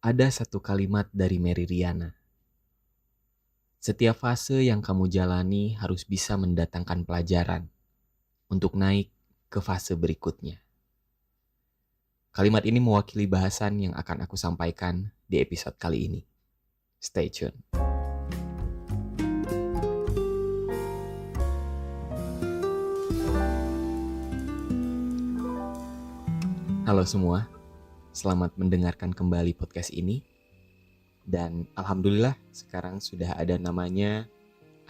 Ada satu kalimat dari Mary Riana. Setiap fase yang kamu jalani harus bisa mendatangkan pelajaran untuk naik ke fase berikutnya. Kalimat ini mewakili bahasan yang akan aku sampaikan di episode kali ini. Stay tune. Halo semua, selamat mendengarkan kembali podcast ini. Dan alhamdulillah sekarang sudah ada namanya,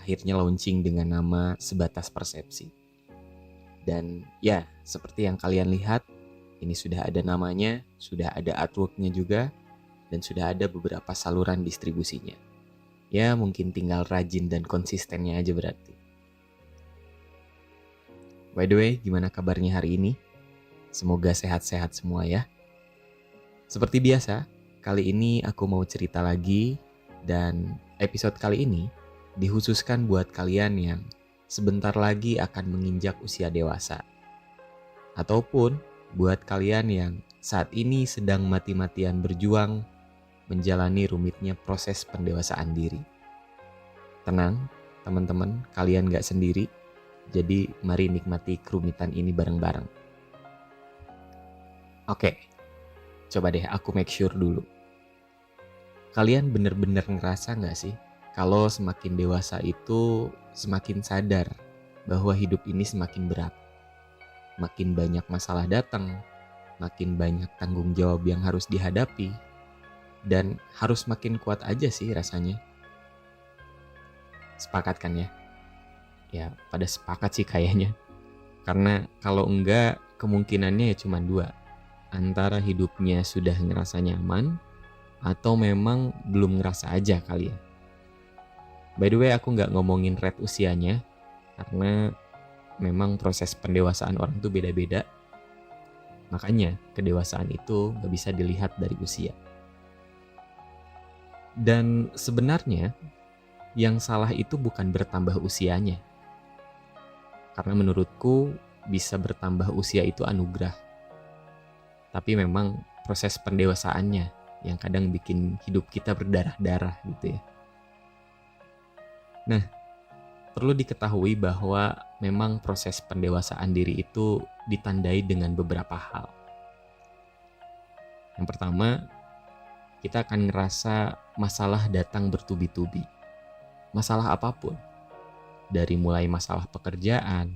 akhirnya launching dengan nama Sebatas Persepsi. Dan ya, seperti yang kalian lihat, ini sudah ada namanya, sudah ada artworknya juga, dan sudah ada beberapa saluran distribusinya. Ya, mungkin tinggal rajin dan konsistennya aja berarti. By the way, gimana kabarnya hari ini? Semoga sehat-sehat semua ya. Seperti biasa, kali ini aku mau cerita lagi, dan episode kali ini dikhususkan buat kalian yang sebentar lagi akan menginjak usia dewasa. Ataupun buat kalian yang saat ini sedang mati-matian berjuang menjalani rumitnya proses pendewasaan diri. Tenang, teman-teman, kalian gak sendiri, jadi mari nikmati kerumitan ini bareng-bareng. Oke, coba deh aku make sure dulu. Kalian bener-bener ngerasa gak sih kalau semakin dewasa itu semakin sadar bahwa hidup ini semakin berat. Makin banyak masalah datang, makin banyak tanggung jawab yang harus dihadapi, dan harus makin kuat aja sih rasanya. Sepakat kan ya? Ya pada sepakat sih kayaknya. Karena kalau enggak kemungkinannya ya cuma dua. Antara hidupnya sudah ngerasa nyaman atau memang belum ngerasa aja kali ya. By the way, aku nggak ngomongin rate usianya karena memang proses pendewasaan orang tuh beda-beda. Makanya kedewasaan itu nggak bisa dilihat dari usia. Dan sebenarnya yang salah itu bukan bertambah usianya. Karena menurutku bisa bertambah usia itu anugerah. Tapi memang proses pendewasaannya yang kadang bikin hidup kita berdarah-darah gitu ya. Nah, perlu diketahui bahwa memang proses pendewasaan diri itu ditandai dengan beberapa hal. Yang pertama, kita akan ngerasa masalah datang bertubi-tubi. Masalah apapun. Dari mulai masalah pekerjaan,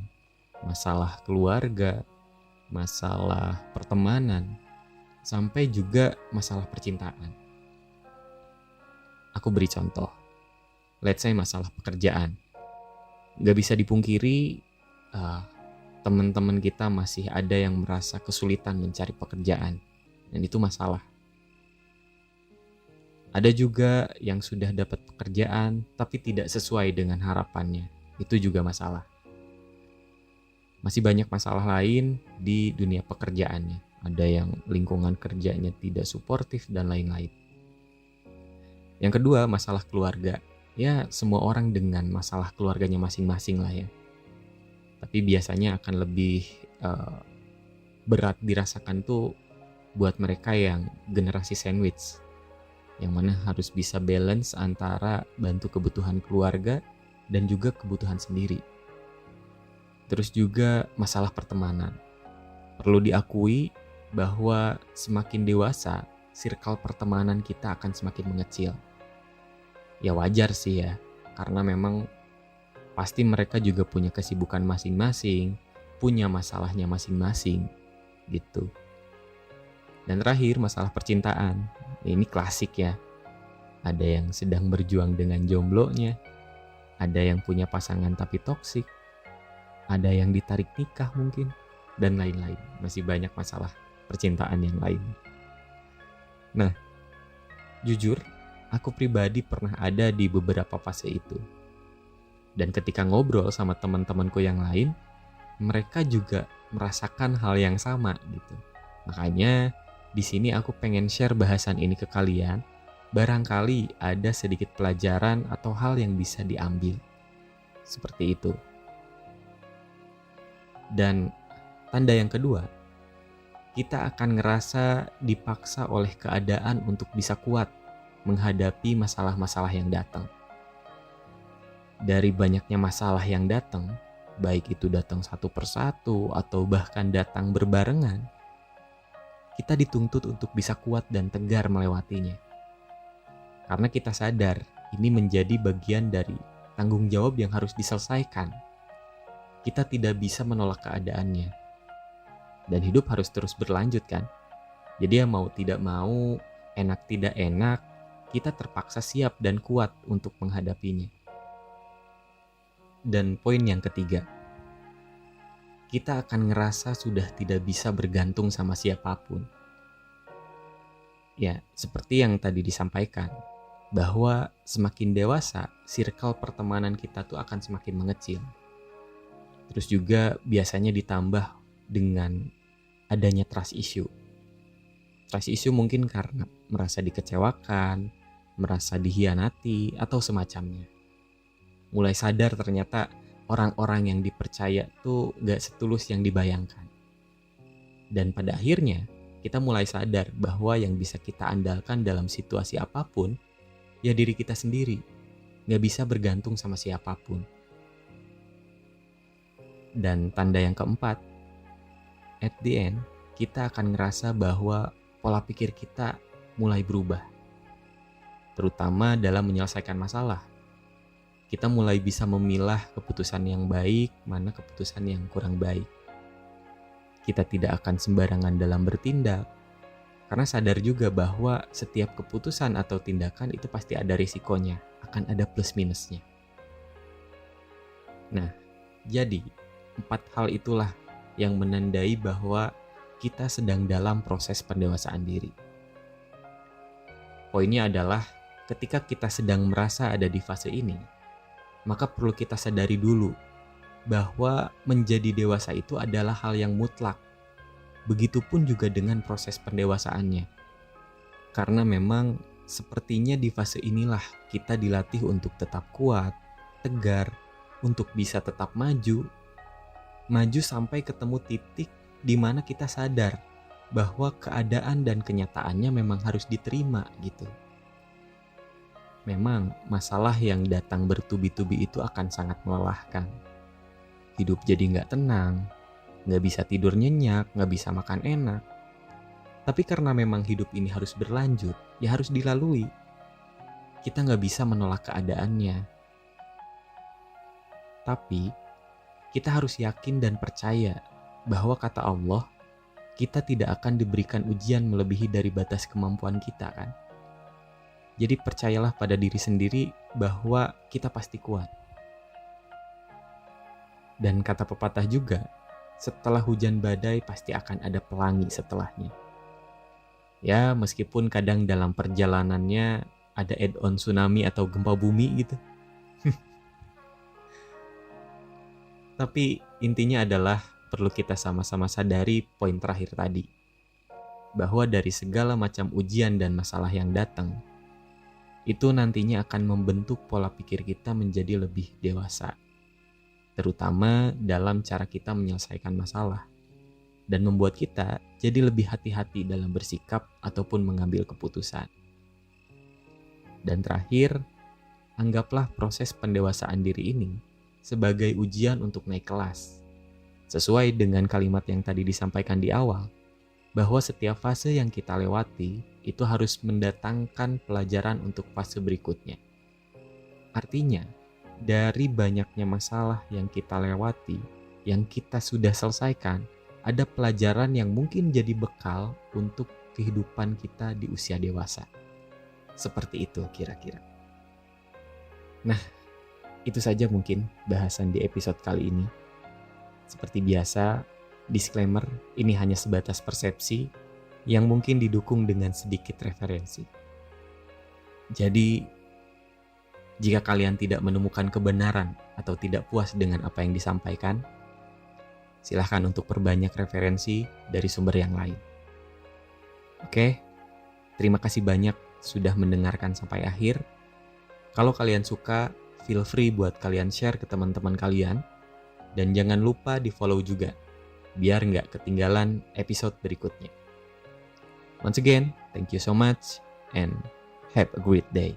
masalah keluarga, masalah pertemanan, sampai juga masalah percintaan. Aku beri contoh. Let's say masalah pekerjaan. Gak bisa dipungkiri, teman-teman kita masih ada yang merasa kesulitan mencari pekerjaan. Dan itu masalah. Ada juga yang sudah dapat pekerjaan tapi tidak sesuai dengan harapannya. Itu juga masalah. Masih banyak masalah lain di dunia pekerjaannya. Ada yang lingkungan kerjanya tidak suportif dan lain-lain. Yang kedua, masalah keluarga. Ya, semua orang dengan masalah keluarganya masing-masing lah ya. Tapi biasanya akan lebih berat dirasakan tuh buat mereka yang generasi sandwich. Yang mana harus bisa balance antara bantu kebutuhan keluarga dan juga kebutuhan sendiri. Terus juga masalah pertemanan. Perlu diakui bahwa semakin dewasa, circle pertemanan kita akan semakin mengecil. Ya wajar sih ya, karena memang pasti mereka juga punya kesibukan masing-masing, punya masalahnya masing-masing, gitu. Dan terakhir, masalah percintaan. Ini klasik ya. Ada yang sedang berjuang dengan jomblonya, ada yang punya pasangan tapi toksik, ada yang ditarik nikah mungkin, dan lain-lain. Masih banyak masalah percintaan yang lain. Nah, jujur, aku pribadi pernah ada di beberapa fase itu. Dan ketika ngobrol sama teman-temanku yang lain, mereka juga merasakan hal yang sama gitu. Makanya di sini aku pengen share bahasan ini ke kalian. Barangkali ada sedikit pelajaran atau hal yang bisa diambil. Seperti itu. Dan tanda yang kedua, kita akan ngerasa dipaksa oleh keadaan untuk bisa kuat menghadapi masalah-masalah yang datang. Dari banyaknya masalah yang datang, baik itu datang satu persatu atau bahkan datang berbarengan, kita dituntut untuk bisa kuat dan tegar melewatinya. Karena kita sadar ini menjadi bagian dari tanggung jawab yang harus diselesaikan. Kita tidak bisa menolak keadaannya. Dan hidup harus terus berlanjut kan? Jadi ya mau tidak mau, enak tidak enak, kita terpaksa siap dan kuat untuk menghadapinya. Dan poin yang ketiga, kita akan ngerasa sudah tidak bisa bergantung sama siapapun. Ya, seperti yang tadi disampaikan, bahwa semakin dewasa, circle pertemanan kita tuh akan semakin mengecil. Terus juga biasanya ditambah dengan adanya trust issue. Trust issue mungkin karena merasa dikecewakan, merasa dihianati, atau semacamnya. Mulai sadar ternyata orang-orang yang dipercaya tuh gak setulus yang dibayangkan. Dan pada akhirnya, kita mulai sadar bahwa yang bisa kita andalkan dalam situasi apapun, ya diri kita sendiri. Gak bisa bergantung sama siapapun. Dan tanda yang keempat, at the end, kita akan ngerasa bahwa pola pikir kita mulai berubah. Terutama dalam menyelesaikan masalah. Kita mulai bisa memilah keputusan yang baik, mana keputusan yang kurang baik. Kita tidak akan sembarangan dalam bertindak, karena sadar juga bahwa setiap keputusan atau tindakan itu pasti ada risikonya, akan ada plus minusnya. Nah, jadi 4 hal itulah yang menandai bahwa kita sedang dalam proses pendewasaan diri. Poinnya adalah ketika kita sedang merasa ada di fase ini, maka perlu kita sadari dulu bahwa menjadi dewasa itu adalah hal yang mutlak. Begitupun juga dengan proses pendewasaannya. Karena memang sepertinya di fase inilah kita dilatih untuk tetap kuat, tegar, untuk bisa tetap maju sampai ketemu titik di mana kita sadar bahwa keadaan dan kenyataannya memang harus diterima gitu. Memang masalah yang datang bertubi-tubi itu akan sangat melelahkan. Hidup jadi gak tenang, gak bisa tidur nyenyak, gak bisa makan enak. Tapi karena memang hidup ini harus berlanjut, ya harus dilalui. Kita gak bisa menolak keadaannya. Tapi kita harus yakin dan percaya bahwa kata Allah, kita tidak akan diberikan ujian melebihi dari batas kemampuan kita kan. Jadi percayalah pada diri sendiri bahwa kita pasti kuat. Dan kata pepatah juga, setelah hujan badai pasti akan ada pelangi setelahnya. Ya meskipun kadang dalam perjalanannya ada add-on tsunami atau gempa bumi gitu. Tapi intinya adalah perlu kita sama-sama sadari poin terakhir tadi. Bahwa dari segala macam ujian dan masalah yang datang, itu nantinya akan membentuk pola pikir kita menjadi lebih dewasa. Terutama dalam cara kita menyelesaikan masalah. Dan membuat kita jadi lebih hati-hati dalam bersikap ataupun mengambil keputusan. Dan terakhir, anggaplah proses pendewasaan diri ini sebagai ujian untuk naik kelas. Sesuai dengan kalimat yang tadi disampaikan di awal, bahwa setiap fase yang kita lewati itu harus mendatangkan pelajaran untuk fase berikutnya. Artinya, dari banyaknya masalah yang kita lewati, yang kita sudah selesaikan, ada pelajaran yang mungkin jadi bekal untuk kehidupan kita di usia dewasa. Seperti itu kira-kira. Nah, itu saja mungkin bahasan di episode kali ini. Seperti biasa, disclaimer, ini hanya sebatas persepsi yang mungkin didukung dengan sedikit referensi. Jadi, jika kalian tidak menemukan kebenaran atau tidak puas dengan apa yang disampaikan, silahkan untuk perbanyak referensi dari sumber yang lain. Oke, terima kasih banyak sudah mendengarkan sampai akhir. Kalau kalian suka, feel free buat kalian share ke teman-teman kalian. Dan jangan lupa di follow juga. biar nggak ketinggalan episode berikutnya. Once again, thank you so much and have a great day.